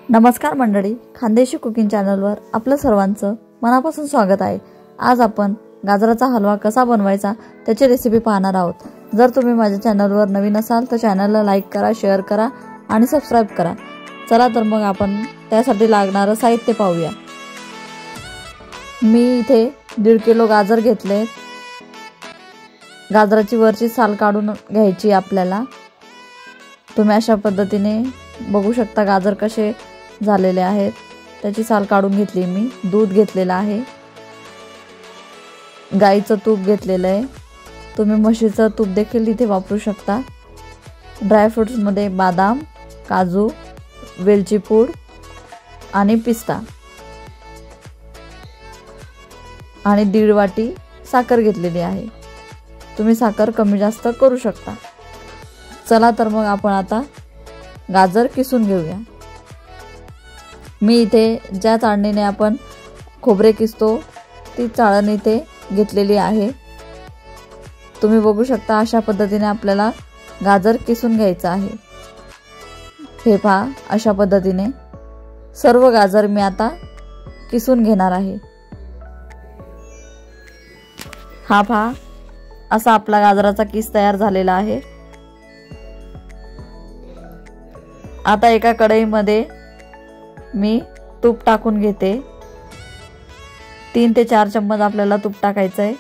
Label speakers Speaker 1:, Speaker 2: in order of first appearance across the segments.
Speaker 1: नमस्कार मंडळी, खानदेशी कुकिंग चॅनलवर आपलं सर्वांचं मनापासून स्वागत आहे। आज आपण गाजराचा हलवा कसा बनवायचा त्याची रेसिपी पाहणार आहोत। जर तुम्ही माझ्या चॅनलवर नवीन असाल तर चॅनलला लाईक करा, शेअर करा आणि सबस्क्राइब करा। चला तर मग आपण त्यासाठी लागणारं साहित्य पाहूया। मी इथे 1.5 किलो गाजर घेतले। गाजराची वरची साल काढून घ्यायची आपल्याला। तुम्ही अशा पद्धतीने बघू शकता गाजर कसे झालेले आहेत। त्याची साल काढून घेतली मी। दूध घेतलेलं आहे, गाईचं तूप घेतलेलं आहे। तुम्ही म्हशीचं तूप देखील इथे वापरू शकता। ड्राय फ्रुट्स मध्ये बदाम, काजू, वेलची पूड आणि पिस्ता आणि 1.5 वाटी साखर घेतलेली आहे। तुम्ही साखर कमी जास्त करू शकता। चला तर मग आपण आता गाजर किसून घेऊया। मी इथे ज्या चाळणीने आपण खोबरे किसतो ती चाळण इथे घेतलेली आहे। तुम्ही बघू शकता अशा पद्धतीने आपल्याला गाजर किसून घ्यायचं आहे। हे पहा, अशा पद्धतीने सर्व गाजर मी आता किसून घेणार आहे। हा पहा, असा आपला गाजराचा किस तयार झालेला आहे। आता एका कढईमध्ये मी तूप टाकून घेते। 3 ते 4 चम्मच आपल्याला तूप टाकायचं आहे।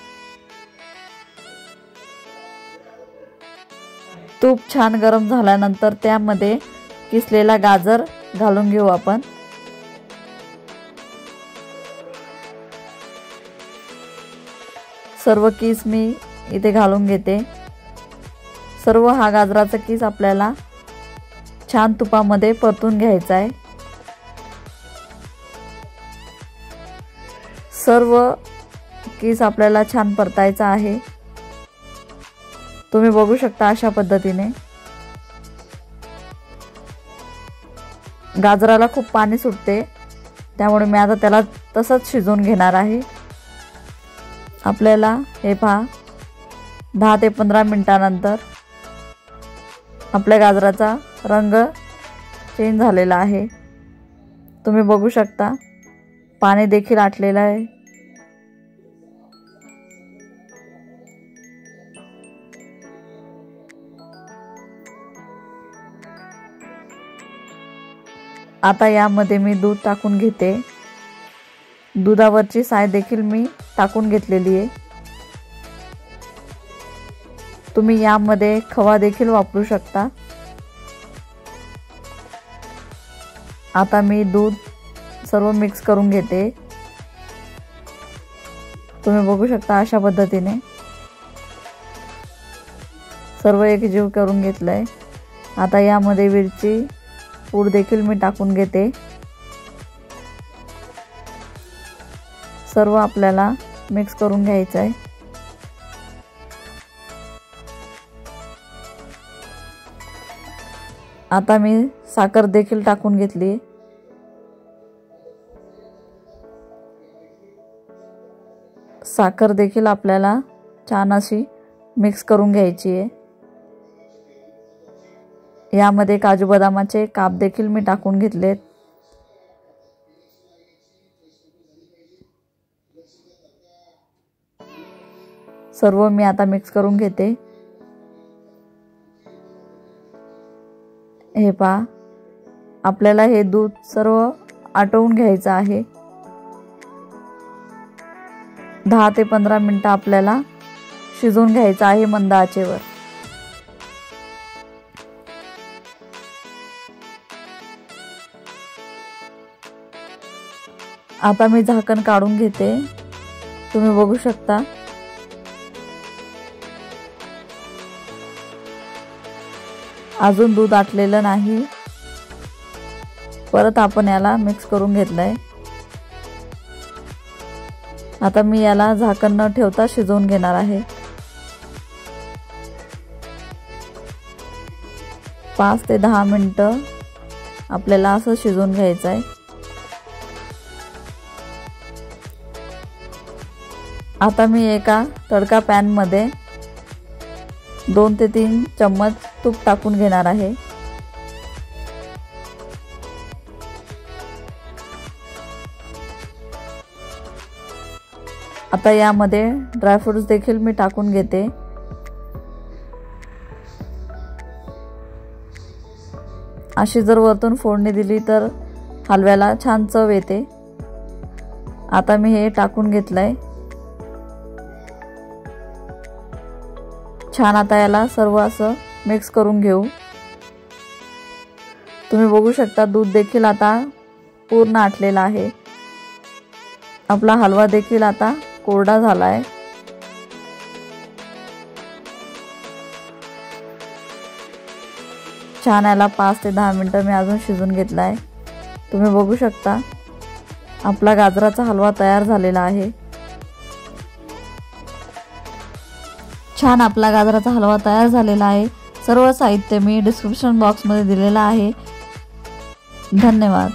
Speaker 1: तूप छान गरम झाल्यानंतर त्यामध्ये किसलेला गाजर घालून घेऊ आपण। सर्व किस मी इथे घालून घेते। सर्व हा गाजराचा किस आपल्याला छान तुपामध्ये परतून घ्यायचा आहे। सर्व किस आपल्याला छान परतायचा आहे। तुम्ही बघू शकता अशा पद्धतीने गाजराला खूप पाणी सुटते, त्यामुळे मी आता त्याला तसंच शिजवून घेणार आहे। आपल्याला हे पहा 10 ते 15 मिनिटांनंतर आपल्या गाजराचा रंग चेंज झालेला आहे। तुम्ही बघू शकता पाणी देखील आटलेलं आहे। आता यामध्ये मी दूध टाकून घेते। दुधावरची साय देखील मी टाकून घेतलेली आहे। तुम्ही यामध्ये खवा देखील वापरू शकता। आता मी दूध सर्व मिक्स करून घेते। तुम्ही बघू शकता अशा पद्धतीने सर्व एकजीव करून घेतलंय। आता यामध्ये वेलची पूड देखील मी टाकून घेते। सर्व आपल्याला मिक्स करून घ्यायचं आहे। आता मी साखर देखील टाकून घेतली। साखर देखील आपल्याला छान अशी मिक्स करून घ्यायची आहे। यामध्ये काजू बदामाचे काप देखील मी टाकून घेतलेत। सर्व मी आता मिक्स करून घेते। हे पहा, आपल्याला हे दूध सर्व आटवून घ्यायचं आहे। 10 ते 15 मिनिटं आपल्याला शिजवून घ्यायचं आहे मंद आचेवर। आता मी झाकण काढून घेते। तुम्ही बघू शकता अजून दूध आटलेलं नाही। परत आपण याला मिक्स करून घेतलंय। आता मी याला झाकण न ठेवता शिजवून घेणार आहे। 5 ते 10 मिनिटं आपल्याला असं शिजवून घ्यायचं आहे। आता मी एका तडका पॅन मध्ये 2 ते 3 चम्मच तूप टाकून घेणार आहे। आता यामध्ये ड्रायफ्रुट्स देखील मी टाकून घेते। अशी जर वरतून फोडणी दिली तर हलव्याला छान चव येते। आता मी हे टाकून घेतलंय। छान आता याला सर्व असं मिक्स करून घेऊ। तुम्ही बघू शकता दूध देखील आता पूर्ण आटलेला आहे। आपला हलवा देखील आता कोरडा झालाय। छान याला 5 ते 10 मिनिटं मी अजून शिजून घेतलाय। तुम्ही बघू शकता आपला गाजराचा हलवा तयार झालेला आहे। छान आपला गाजराचा हलवा तयार झालेला आहे। सर्व साहित्य मी डिस्क्रिप्शन बॉक्समध्ये दिलेलं आहे। धन्यवाद।